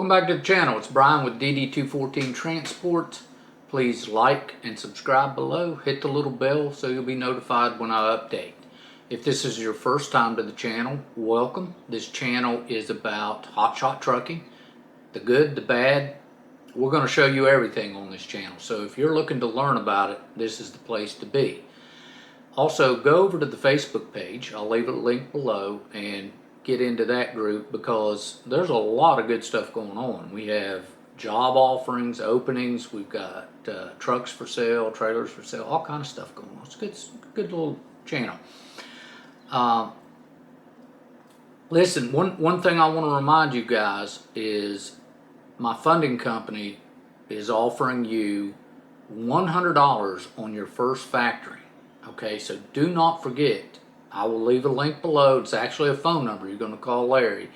Welcome back to the channel. It's Bryan with DD214 Transport. Please like and subscribe below. Hit the little bell so you'll be notified when I update. If this is your first time to the channel, welcome. This channel is about hotshot trucking, the good, the bad. We're going to show you everything on this channel. So if you're looking to learn about it, this is the place to be. Also, go over to the Facebook page. I'll leave a link below and get into that group because there's a lot of good stuff going on. We have job offerings, openings, we've got trucks for sale, trailers for sale, all kind of stuff going on. It's a good little channel. Listen, one thing I want to remind you guys is my funding company is offering you $100 on your first factory. Okay, so do not forget. I will leave a link below. It's actually a phone number. You're going to call Larry,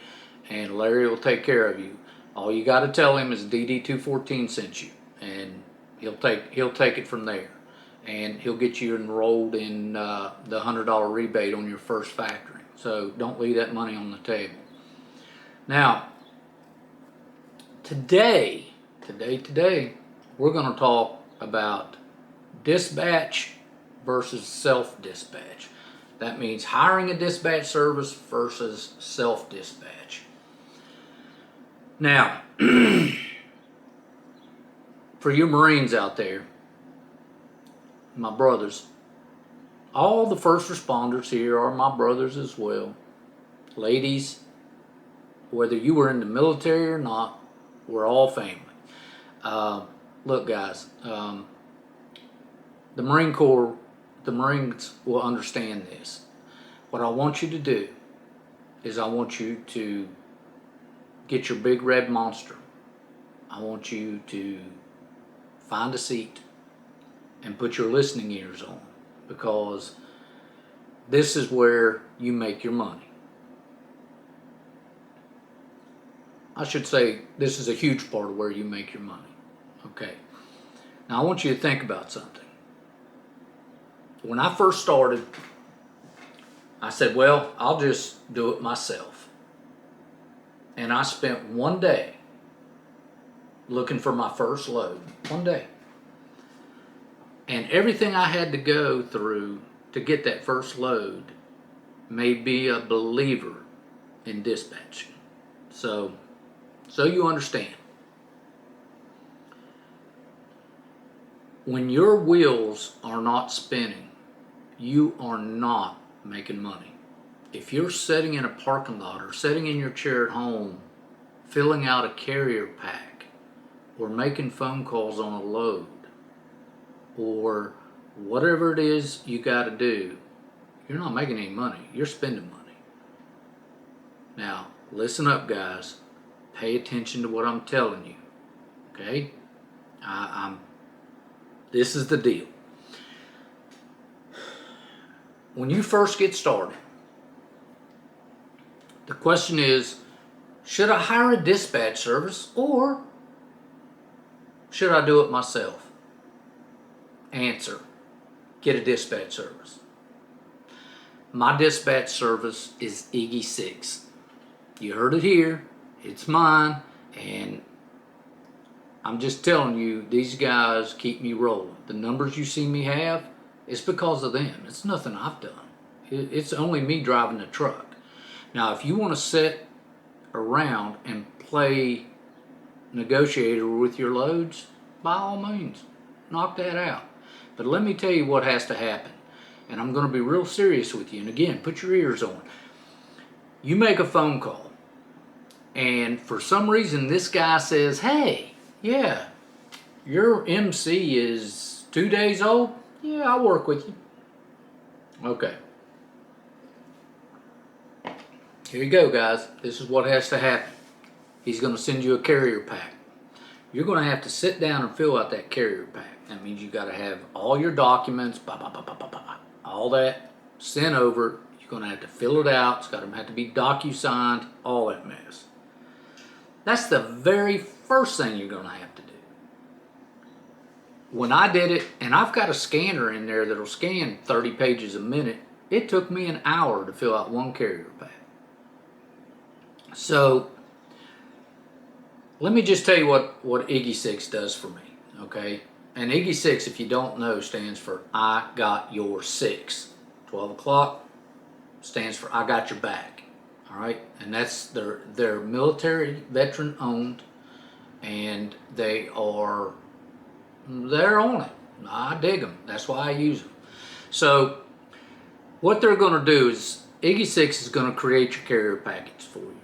and Larry will take care of you. All you got to tell him is DD214 sent you, and he'll take it from there, and he'll get you enrolled in the $100 rebate on your first factory. So don't leave that money on the table. Now, today, we're going to talk about dispatch versus self-dispatch. That means hiring a dispatch service versus self-dispatch. Now, for you Marines out there, my brothers, all the first responders here are my brothers as well. Ladies, whether you were in the military or not, we're all family. Look guys, the Marine Corps, the Marines will understand this. What I want you to do is I want you to get your big red monster. I want you to find a seat and put your listening ears on, because this is where you make your money. I should say this is a huge part of where you make your money. Okay. Now I want you to think about something. When I first started, I said, well, I'll just do it myself. And I spent one day looking for my first load. One day. And everything I had to go through to get that first load made me a believer in dispatching. So you understand. When your wheels are not spinning, you are not making money. If you're sitting in a parking lot or sitting in your chair at home, filling out a carrier pack, or making phone calls on a load, or whatever it is you got to do, you're not making any money. You're spending money. Now, listen up, guys. Pay attention to what I'm telling you. Okay? This is the deal. When you first get started, the question is, should I hire a dispatch service or should I do it myself? Answer, get a dispatch service. My dispatch service is Iggy 6. You heard it here, it's mine, and I'm just telling you, these guys keep me rolling. The numbers you see me have, it's because of them. It's nothing I've done. It's only me driving the truck. Now, if you want to sit around and play negotiator with your loads, by all means, knock that out. But let me tell you what has to happen. And I'm going to be real serious with you. And again, put your ears on. You make a phone call. And for some reason, this guy says, hey, yeah, your MC is 2 days old? Yeah, I'll work with you. Okay. Here you go, guys. This is what has to happen. He's going to send you a carrier pack. You're going to have to sit down and fill out that carrier pack. That means you got to have all your documents, all that sent over. You're going to have to fill it out. It's got to have to be docu-signed, all that mess. That's the very first thing you're going to have to do. When I did it, and I've got a scanner in there that'll scan 30 pages a minute, it took me an hour to fill out one carrier pack. So let me just tell you what Iggy 6 does for me, okay? And Iggy 6, if you don't know, stands for I got your 6. 12 o'clock stands for I got your back, all right? And that's, they're military veteran owned, and they're on it. I dig them. That's why I use them. So what they're going to do is Iggy 6 is going to create your carrier package for you.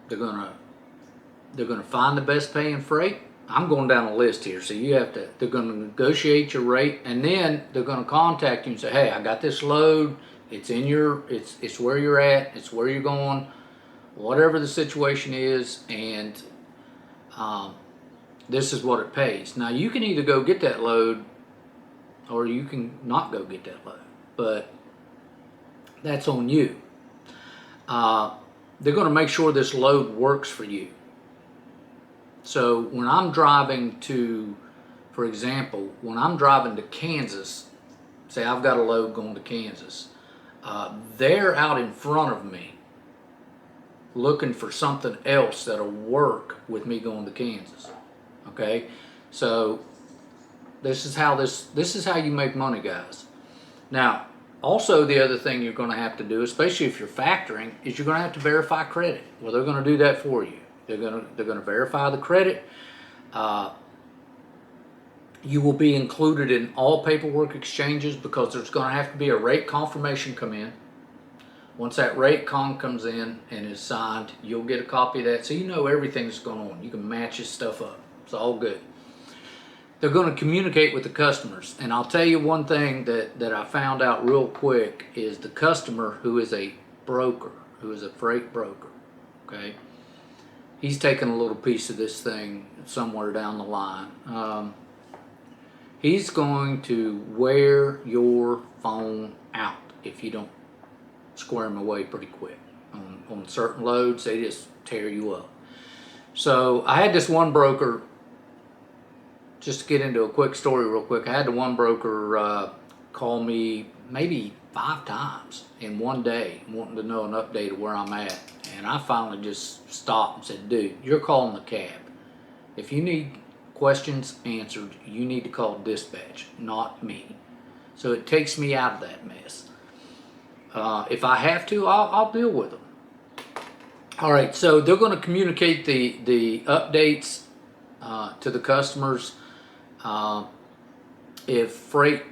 They're going to find the best paying freight. I'm going down a list here, so they're going to negotiate your rate, and then they're going to contact you and say, hey, I got this load. It's it's where you're at. It's where you're going, whatever the situation is, and this is what it pays. Now you can either go get that load, or you can not go get that load, but that's on you. They're going to make sure this load works for you. So when I'm driving to, for example, when I'm driving to Kansas, say I've got a load going to Kansas, they're out in front of me looking for something else that'll work with me going to Kansas. Okay, so this is how you make money, guys. Now, also the other thing you're going to have to do, especially if you're factoring, is you're going to have to verify credit. Well, they're going to do that for you. They're going to verify the credit. You will be included in all paperwork exchanges because there's going to have to be a rate confirmation come in. Once that rate con comes in and is signed, you'll get a copy of that, so you know everything that's going on. You can match this stuff up. It's all good. They're going to communicate with the customers, and I'll tell you one thing that I found out real quick is the customer who is a broker, who is a freight broker, okay? He's taking a little piece of this thing somewhere down the line. He's going to wear your phone out if you don't square him away pretty quick. On certain loads, they just tear you up. So I had this one broker, just to get into a quick story real quick, I had the one broker call me maybe 5 times in one day wanting to know an update of where I'm at. And I finally just stopped and said, dude, you're calling the cab. If you need questions answered, you need to call dispatch, not me. So it takes me out of that mess. If I have to, I'll deal with them. All right, so they're going to communicate the updates to the customers. If freight,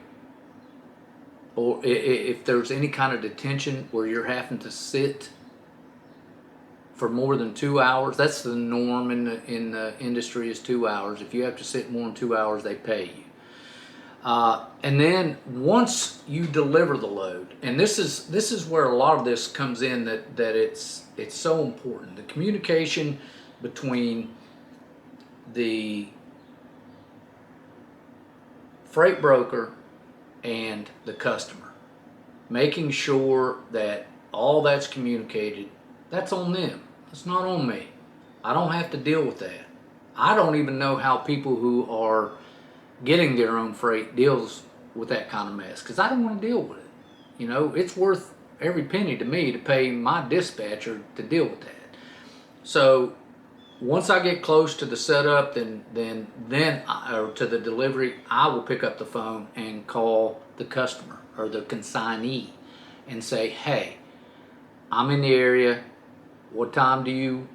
or if there's any kind of detention where you're having to sit for more than 2 hours, that's the norm in the industry, is 2 hours. If you have to sit more than 2 hours, they pay you. And then once you deliver the load, and this is where a lot of this comes in, that it's so important. The communication between the freight broker and the customer, making sure that all that's communicated, that's on them. It's not on me. I don't have to deal with that. I don't even know how people who are getting their own freight deals with that kind of mess, because I don't want to deal with it. You know, it's worth every penny to me to pay my dispatcher to deal with that. So once I get close to the setup, then or to the delivery, I will pick up the phone and call the customer or the consignee and say, hey, I'm in the area. What time do you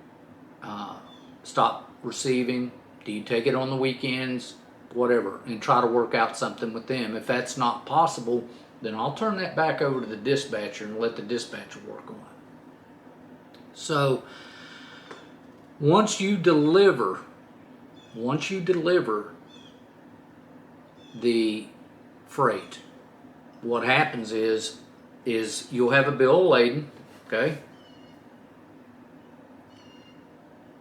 stop receiving? Do you take it on the weekends? Whatever, and try to work out something with them. If that's not possible, then I'll turn that back over to the dispatcher and let the dispatcher work on it. So once you deliver the freight, what happens is you'll have a bill of lading, okay?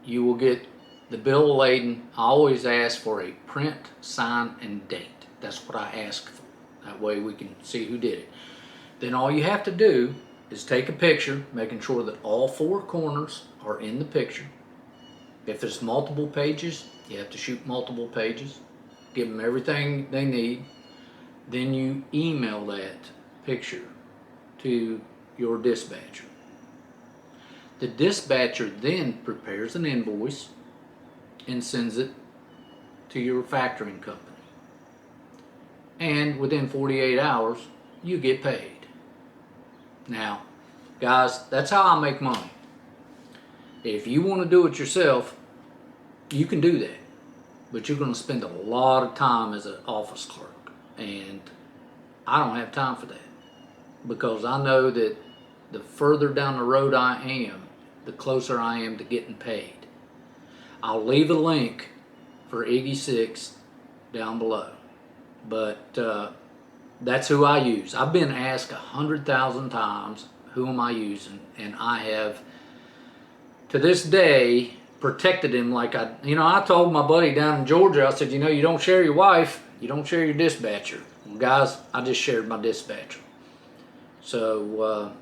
You will get the bill of lading. I always ask for a print, sign, and date. That's what I ask for. That way we can see who did it. Then all you have to do is take a picture, making sure that all 4 corners are in the picture. If there's multiple pages, you have to shoot multiple pages. Give them everything they need. Then you email that picture to your dispatcher. The dispatcher then prepares an invoice and sends it to your factoring company. And within 48 hours, you get paid. Now, guys, that's how I make money. If you want to do it yourself, you can do that. But you're going to spend a lot of time as an office clerk. And I don't have time for that. Because I know that the further down the road I am, the closer I am to getting paid. I'll leave a link for Iggy 6 down below. But that's who I use. I've been asked 100,000 times, who am I using? And I have, to this day, protected him like I told my buddy down in Georgia, I said, you don't share your wife, you don't share your dispatcher. Well, guys, I just shared my dispatcher. So,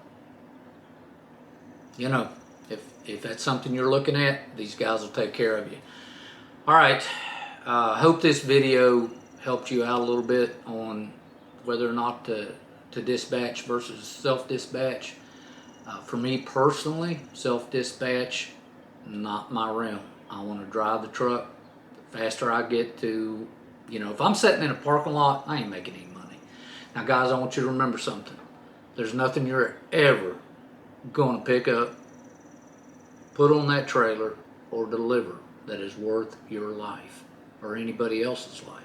if that's something you're looking at, these guys will take care of you. All right, hope this video helped you out a little bit on whether or not to dispatch versus self-dispatch. For me personally, self-dispatch, not my realm. I want to drive the truck. The faster I get to, if I'm sitting in a parking lot, I ain't making any money. Now guys, I want you to remember something. There's nothing you're ever going to pick up, put on that trailer, or deliver that is worth your life or anybody else's life.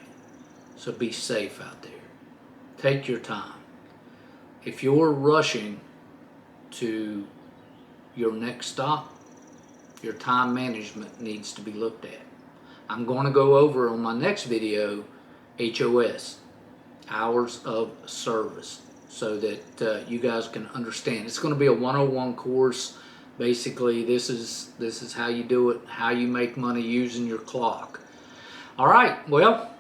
So be safe out there. Take your time. If you're rushing to your next stop, your time management needs to be looked at. I'm going to go over on my next video HOS, hours of service, so that you guys can understand. It's going to be a 101 course. Basically, this is how you do it, how you make money using your clock. All right, well,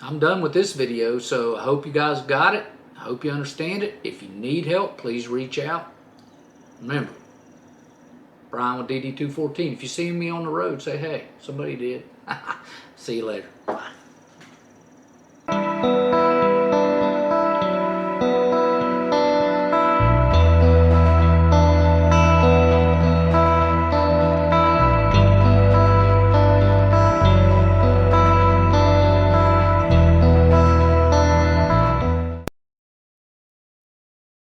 I'm done with this video, so I hope you guys got it. I hope you understand it. If you need help, please reach out. Remember, Bryan with DD214. If you see me on the road, say, hey, somebody did. See you later. Bye.